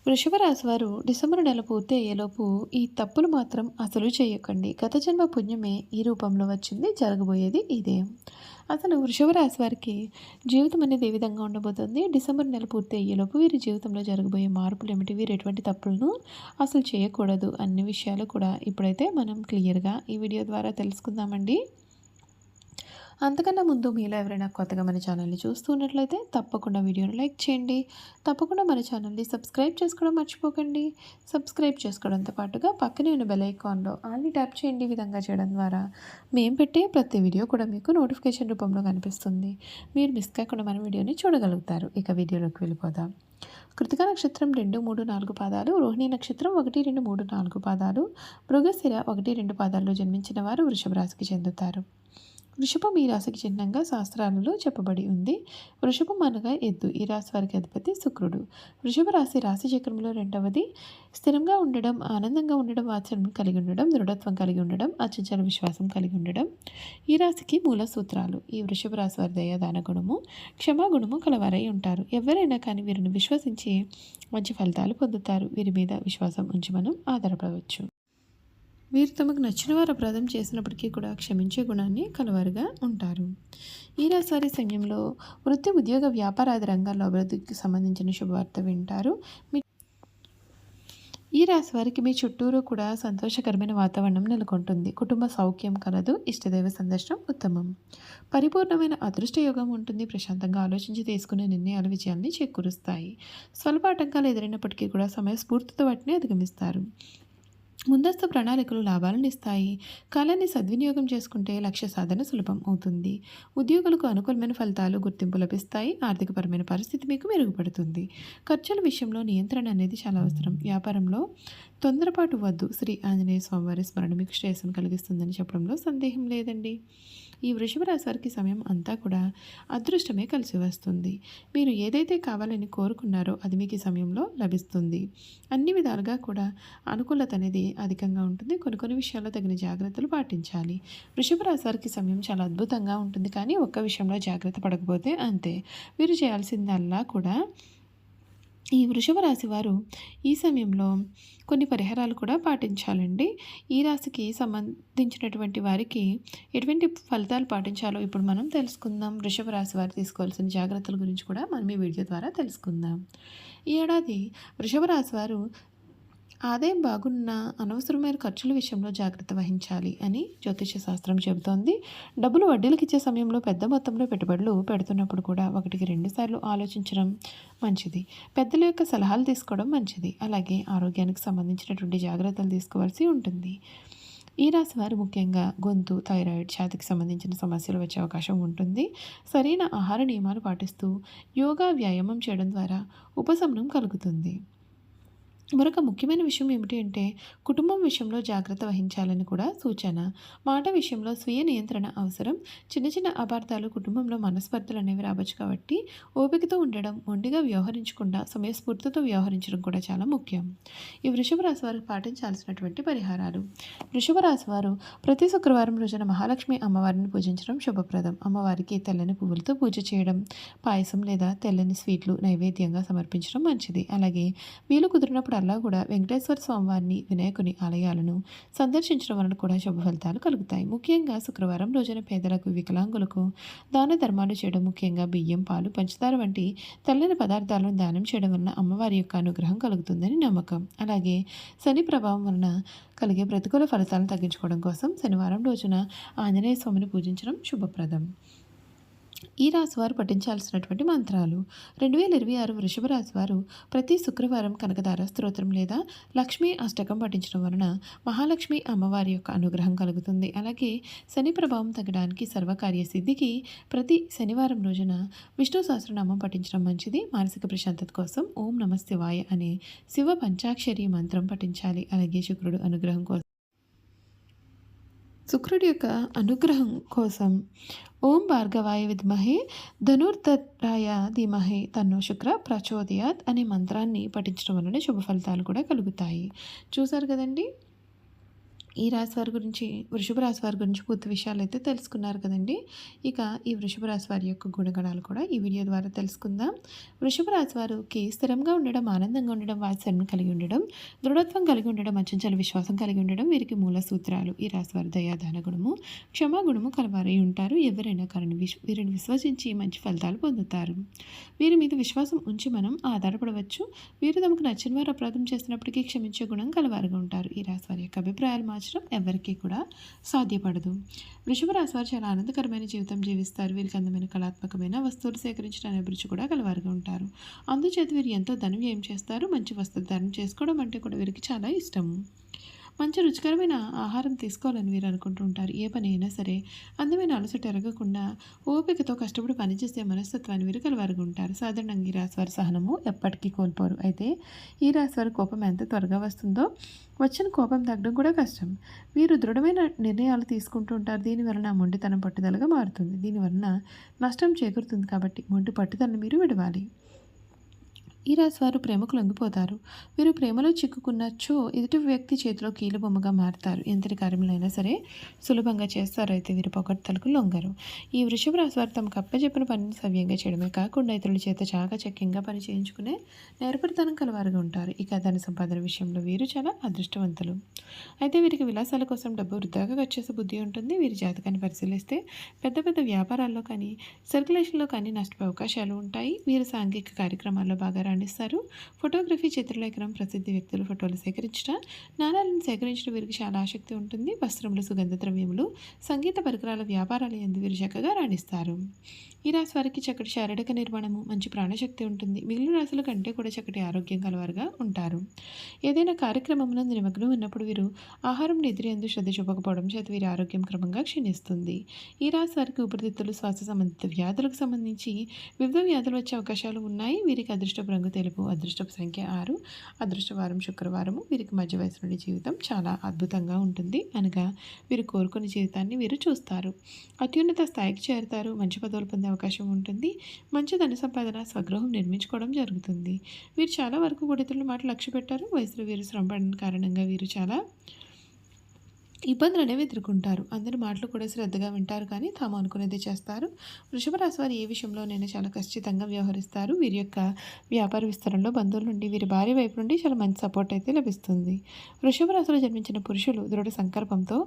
వృషభ రాశి వారు డిసెంబర్ నెల పూర్తి అయ్యేలోపు ఈ తప్పులు మాత్రం అసలు చేయకండి. గత జన్మ పుణ్యమే ఈ రూపంలో వచ్చింది. జరగబోయేది ఇదే. అసలు వృషభ రాశి వారికి జీవితం అనేది ఏ విధంగా ఉండబోతుంది? డిసెంబర్ నెల పూర్తి అయ్యేలోపు వీరి జీవితంలో జరగబోయే మార్పులు ఏమిటి? వీరు ఎటువంటి తప్పులను అసలు చేయకూడదు అన్ని విషయాలు కూడా ఇప్పుడైతే మనం క్లియర్‌గా ఈ వీడియో ద్వారా తెలుసుకుందామండి. అంతకన్నా ముందు మీలో ఎవరైనా కొత్తగా మన ఛానల్ని చూస్తూ ఉన్నట్లయితే తప్పకుండా వీడియోని లైక్ చేయండి. తప్పకుండా మన ఛానల్ని సబ్స్క్రైబ్ చేసుకోవడం మర్చిపోకండి. సబ్స్క్రైబ్ చేసుకోవడంతో పాటుగా పక్కనే ఉన్న బెల్ ఐకాన్లో ఆల్ని ట్యాప్ చేయండి. ఈ విధంగా చేయడం ద్వారా మేము పెట్టే ప్రతి వీడియో కూడా మీకు నోటిఫికేషన్ రూపంలో కనిపిస్తుంది. మీరు మిస్ కాకుండా మన వీడియోని చూడగలుగుతారు. ఇక వీడియోలోకి వెళ్ళిపోదాం. కృతికా నక్షత్రం 2, 3, 4 పాదాలు, రోహిణి నక్షత్రం 1, 2, 3, 4 పాదాలు, మృగశిర 1, 2 పాదాల్లో జన్మించిన వారు వృషభ రాశికి చెందుతారు. వృషభం ఈ రాశికి చిహ్నంగా శాస్త్రాలలో చెప్పబడి ఉంది. వృషభం అనగా ఎద్దు. ఈ రాశి వారికి అధిపతి శుక్రుడు. వృషభ రాశి రాశి చక్రంలో రెండవది. స్థిరంగా ఉండడం, ఆనందంగా ఉండడం, ఆచరణ కలిగి ఉండడం, దృఢత్వం కలిగి ఉండడం, అచంచల విశ్వాసం కలిగి ఉండడం ఈ రాశికి మూల సూత్రాలు. ఈ వృషభ రాశి వారి దయాదాన గుణము, క్షమాగుణము కలవారై ఉంటారు. ఎవరైనా కానీ వీరిని విశ్వసించి మంచి ఫలితాలు పొందుతారు. వీరి మీద విశ్వాసం ఉంచి మనం ఆధారపడవచ్చు. వీరు తమకు నచ్చిన వారు అపరాధం చేసినప్పటికీ కూడా క్షమించే గుణాన్ని కలవారుగా ఉంటారు. ఈ రాశి వారి సమయంలో వృత్తి, ఉద్యోగ, వ్యాపారాది రంగాల్లో అభివృద్ధికి సంబంధించిన శుభవార్త వింటారు. ఈ రాశి వారికి మీ చుట్టూరు కూడా సంతోషకరమైన వాతావరణం నెలకొంటుంది. కుటుంబ సౌఖ్యం కలదు. ఇష్టదైవ సందర్శనం ఉత్తమం. పరిపూర్ణమైన అదృష్ట యోగం ఉంటుంది. ప్రశాంతంగా ఆలోచించి తీసుకునే నిర్ణయాలు విజయాన్ని చేకూరుస్తాయి. స్వల్ప ఆటంకాలు ఎదురైనప్పటికీ కూడా సమయస్ఫూర్తితో వాటిని అధిగమిస్తారు. ముందస్తు ప్రణాళికలు లాభాలను ఇస్తాయి. కాలాన్ని సద్వినియోగం చేసుకుంటే లక్ష్య సాధన సులభం అవుతుంది. ఉద్యోగులకు అనుకూలమైన ఫలితాలు, గుర్తింపు లభిస్తాయి. ఆర్థికపరమైన పరిస్థితి మీకు మెరుగుపడుతుంది. ఖర్చుల విషయంలో నియంత్రణ అనేది చాలా అవసరం. వ్యాపారంలో తొందరపాటు వద్దు. శ్రీ ఆంజనేయ స్వామివారి స్మరణ మీకు శ్రేయస్సును కలిగిస్తుందని చెప్పడంలో సందేహం లేదండి. ఈ వృషభ రాశి వారికి సమయం అంతా కూడా అదృష్టమే కలిసి వస్తుంది. మీరు ఏదైతే కావాలని కోరుకున్నారో అది మీకు ఈ సమయంలో లభిస్తుంది. అన్ని విధాలుగా కూడా అనుకూలత అనేది అధికంగా ఉంటుంది. కొన్ని విషయాల్లో తగిన జాగ్రత్తలు పాటించాలి. వృషభ రాశి వారికి సమయం చాలా అద్భుతంగా ఉంటుంది. కానీ ఒక్క విషయంలో జాగ్రత్త పడకపోతే అంతే. మీరు చేయాల్సిందల్లా కూడా ఈ వృషభ రాశి వారు ఈ సమయంలో కొన్ని పరిహారాలు కూడా పాటించాలండి. ఈ రాశికి సంబంధించినటువంటి వారికి ఎటువంటి ఫలితాలు పాటించాలో ఇప్పుడు మనం తెలుసుకుందాం. వృషభ రాశి వారు తీసుకోవాల్సిన జాగ్రత్తల గురించి కూడా మనం ఈ వీడియో ద్వారా తెలుసుకుందాం. ఈ ఏడాది వృషభ రాశి వారు ఆదాయం బాగున్న అనవసరమైన ఖర్చుల విషయంలో జాగ్రత్త వహించాలి అని జ్యోతిష శాస్త్రం చెబుతోంది. డబ్బులు వడ్డీలకు ఇచ్చే సమయంలో పెద్ద మొత్తంలో పెట్టుబడులు పెడుతున్నప్పుడు కూడా 1-2 సార్లు ఆలోచించడం మంచిది. పెద్దల యొక్క సలహాలు తీసుకోవడం మంచిది. అలాగే ఆరోగ్యానికి సంబంధించినటువంటి జాగ్రత్తలు తీసుకోవాల్సి ఉంటుంది. ఈ రాశి వారు ముఖ్యంగా గొంతు, థైరాయిడ్, ఛాతీకి సంబంధించిన సమస్యలు వచ్చే అవకాశం ఉంటుంది. సరైన ఆహార నియమాలు పాటిస్తూ యోగా, వ్యాయామం చేయడం ద్వారా ఉపశమనం కలుగుతుంది. మరొక ముఖ్యమైన విషయం ఏమిటి అంటే కుటుంబం విషయంలో జాగ్రత్త వహించాలని కూడా సూచన. మాట విషయంలో స్వీయ నియంత్రణ అవసరం. చిన్న చిన్న అపార్థాలు కుటుంబంలో మనస్పర్ధలు అనేవి రావచ్చు కాబట్టి ఓపికతో ఉండడం, మొండిగా వ్యవహరించకుండా సమయస్ఫూర్తితో వ్యవహరించడం కూడా చాలా ముఖ్యం. ఈ వృషభ రాశి వారు పాటించాల్సినటువంటి పరిహారాలు. వృషభ రాశి వారు ప్రతి శుక్రవారం రోజున మహాలక్ష్మి అమ్మవారిని పూజించడం శుభప్రదం. అమ్మవారికి తెల్లని పువ్వులతో పూజ చేయడం, పాయసం లేదా తెల్లని స్వీట్లు నైవేద్యంగా సమర్పించడం మంచిది. అలాగే వీలు కుదిరినప్పుడు అలా కూడా వెంకటేశ్వర స్వామివారిని, వినాయకుని ఆలయాలను సందర్శించడం వలన కూడా శుభ ఫలితాలు కలుగుతాయి. ముఖ్యంగా శుక్రవారం రోజున పేదలకు, వికలాంగులకు దాన ధర్మాలు చేయడం, ముఖ్యంగా బియ్యం, పాలు, పంచదార వంటి తెల్లని పదార్థాలను దానం చేయడం వలన అమ్మవారి యొక్క అనుగ్రహం కలుగుతుందని నమ్మకం. అలాగే శని ప్రభావం వలన కలిగే ప్రతికూల ఫలితాలను తగ్గించుకోవడం కోసం శనివారం రోజున ఆంజనేయ స్వామిని పూజించడం శుభప్రదం. ఈ రాశివారు పఠించాల్సినటువంటి మంత్రాలు. 2026 వృషభ రాశివారు ప్రతి శుక్రవారం కనకదార స్తోత్రం లేదా లక్ష్మీ అష్టకం పఠించడం వలన మహాలక్ష్మి అమ్మవారి యొక్క అనుగ్రహం కలుగుతుంది. అలాగే శని ప్రభావం తగ్గడానికి, సర్వకార్య సిద్ధికి ప్రతి శనివారం రోజున విష్ణు సహస్రనామం పఠించడం మంచిది. మానసిక ప్రశాంతత కోసం ఓం నమః శివాయ అనే శివ పంచాక్షరి మంత్రం పఠించాలి. అలాగే శుక్రుడి యొక్క అనుగ్రహం కోసం ఓం భార్గవాయ విద్మహే ధనుర్ధరాయ ధీమహి తన్నో శుక్ర ప్రచోదయాత్ అనే మంత్రాన్ని పఠించడం వలన శుభ ఫలితాలు కూడా కలుగుతాయి. చూసారు కదండి. ఈ రాశి వారి గురించి వృషభ రాశి వారి గురించి పూర్తి విషయాలైతే తెలుసుకున్నారు కదండి. ఇక ఈ వృషభ రాశి వారి యొక్క గుణగణాలు కూడా ఈ వీడియో ద్వారా తెలుసుకుందాం. వృషభ రాశి వారికి స్థిరంగా ఉండడం, ఆనందంగా ఉండడం, వాత్సల్యం కలిగి ఉండడం, దృఢత్వం కలిగి ఉండడం, అచంచల విశ్వాసం కలిగి ఉండడం వీరికి మూల సూత్రాలు. ఈ రాశి వారి దయాదాన గుణము, క్షమా గుణము కలవారై ఉంటారు. ఎవరైనా కానీ వీరిని విశ్వసించి మంచి ఫలితాలు పొందుతారు. వీరి మీద విశ్వాసం ఉంచి మనం ఆధారపడవచ్చు. వీరు తమకు నచ్చిన వారు అపరాధం చేసినప్పటికీ క్షమించే గుణం కలవారుగా ఉంటారు. ఈ రాశి వారి యొక్క అభిప్రాయాలు మార్చడం ఎవరికీ కూడా సాధ్యపడదు. వృషభ రాశి వారు చాలా ఆనందకరమైన జీవితం జీవిస్తారు. వీరికి అందమైన కళాత్మకమైన వస్తువులు సేకరించడం అభిరుచి కూడా కలవారుగా ఉంటారు. అందుచేత వీరు ఎంతో ధనం వ్యయం చేస్తారు. మంచి వస్త్రధారణ చేసుకోవడం అంటే కూడా వీరికి చాలా ఇష్టము. మంచి రుచికరమైన ఆహారం తీసుకోవాలని వీరు అనుకుంటూ ఉంటారు. ఏ పని అయినా సరే అందమైన అలసట ఎరగకుండా ఓపికతో కష్టపడి పనిచేసే మనస్తత్వాన్ని వీరు కలవారుగా ఉంటారు. సాధారణంగా ఈ రాశివారి సహనము ఎప్పటికీ కోల్పోరు. అయితే ఈ రాశివారి కోపం ఎంత త్వరగా వస్తుందో వచ్చిన కోపం తగ్గడం కూడా కష్టం. వీరు దృఢమైన నిర్ణయాలు తీసుకుంటూ ఉంటారు. దీనివలన మొండితనం పట్టుదలగా మారుతుంది. దీనివలన నష్టం చేకూరుతుంది. కాబట్టి మొండి పట్టుదలను మీరు విడవాలి. ఈ రాశి వారు ప్రేమకు లొంగిపోతారు. వీరు ప్రేమలో చిక్కుకున్నచో ఎదుటి వ్యక్తి చేతిలో కీలుబొమ్మగా మారుతారు. ఎంతటి కార్యములైనా సరే సులభంగా చేస్తారు. అయితే వీరు పొగడ్తలకు లొంగరు. ఈ వృషభ రాశి వారు తమకు అప్పచెప్పిన పనిని సవ్యంగా చేయడమే కాకుండా ఇతరుల చేత చాకచక్యంగా పని చేయించుకునే నేర్పరితనం కలవారుగా ఉంటారు. ఇక ధన సంపాదన విషయంలో వీరు చాలా అదృష్టవంతులు. అయితే వీరికి విలాసాల కోసం డబ్బు వృధాగా ఖర్చు చేసే బుద్ధి ఉంటుంది. వీరి జాతకాన్ని పరిశీలిస్తే పెద్ద పెద్ద వ్యాపారాల్లో కానీ సర్క్యులేషన్లో కానీ నష్టపోయే అవకాశాలు ఉంటాయి. వీరు సాంఘిక కార్యక్రమాల్లో బాగా రాణిస్తారు. ఫోటోగ్రఫీ, చిత్రలేఖనం, ప్రసిద్ధి వ్యక్తుల ఫోటోలు సేకరించడం, నాణాలను సేకరించడం వీరికి చాలా ఆసక్తి ఉంటుంది. వస్త్రములు, సుగంధ ద్రవ్యములు, సంగీత పరికరాల వ్యాపారాల యందు వీరు చక్కగా రాణిస్తారు. ఈ రాశి వారికి చక్కటి శారీరక నిర్మాణము, మంచి ప్రాణశక్తి ఉంటుంది. మిగిలిన రాశుల కంటే కూడా చక్కటి ఆరోగ్యం కలవారుగా ఉంటారు. ఏదైనా కార్యక్రమంలో నిమగ్నం ఉన్నప్పుడు వీరు ఆహారం నిద్ర యందు శ్రద్ధ చూపకపోవడం చేత వీరి ఆరోగ్యం క్రమంగా క్షీణిస్తుంది. ఈ రాశి వారికి ఊపిరితిత్తులు, శ్వాస సంబంధిత వ్యాధులకు సంబంధించి వివిధ వ్యాధులు వచ్చే అవకాశాలు ఉన్నాయి. వీరికి అదృష్టపు రంగు తెలుపు, అదృష్టపు సంఖ్య 6, అదృష్టవారం శుక్రవారము. వీరికి మధ్య వయసు నుండి జీవితం చాలా అద్భుతంగా ఉంటుంది. అనగా వీరు కోరుకునే జీవితాన్ని వీరు చూస్తారు. అత్యున్నత స్థాయికి చేరుతారు. మంచి పదవులు పొందే అవకాశం ఉంటుంది. మంచి ధన సంపాదన, స్వగృహం నిర్మించుకోవడం జరుగుతుంది. వీరు చాలా వరకు కూడా ఇతరుల మాటలు లక్ష్య పెట్టారు. వయసులో వీరు శ్రమపడిన కారణంగా వీరు చాలా ఇబ్బందులు అనేవి ఎదుర్కొంటారు. అందరి మాటలు కూడా శ్రద్ధగా వింటారు, కానీ తాము అనుకునేది చేస్తారు. వృషభ రాశి వారు ఏ విషయంలోనైనా చాలా ఖచ్చితంగా వ్యవహరిస్తారు. వీరి యొక్క వ్యాపార విస్తరణలో బంధువుల నుండి, వీరి భార్య వైపు నుండి చాలా మంచి సపోర్ట్ అయితే లభిస్తుంది. వృషభ రాశిలో జన్మించిన పురుషులు దృఢ సంకల్పంతో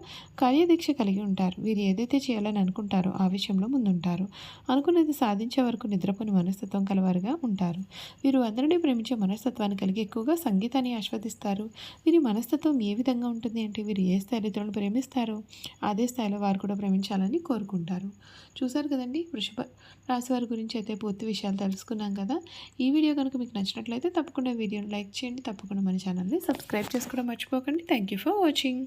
కార్యదీక్ష కలిగి ఉంటారు. వీరు ఏదైతే చేయాలని అనుకుంటారో ఆ విషయంలో ముందుంటారు. అనుకున్నది సాధించే వరకు నిద్రపోని మనస్తత్వం కలవారుగా ఉంటారు. వీరు అందరినీ ప్రేమించే మనస్తత్వాన్ని కలిగి ఎక్కువగా సంగీతాన్ని ఆస్వాదిస్తారు. వీరి మనస్తత్వం ఏ విధంగా ఉంటుంది అంటే వీరు ఏ స్థాయిలో ప్రేమిస్తారు అదే స్థాయిలో వారు కూడా ప్రేమించాలని కోరుకుంటారు. చూసారు కదండి, వృషభ రాశి వారి గురించి అయితే పూర్తి విషయాలు తెలుసుకున్నాం కదా. ఈ వీడియో కనుక మీకు నచ్చినట్లయితే తప్పకుండా వీడియోని లైక్ చేయండి. తప్పకుండా మన ఛానల్ని సబ్స్క్రైబ్ చేసుకోవడం మర్చిపోకండి. Thank you for watching.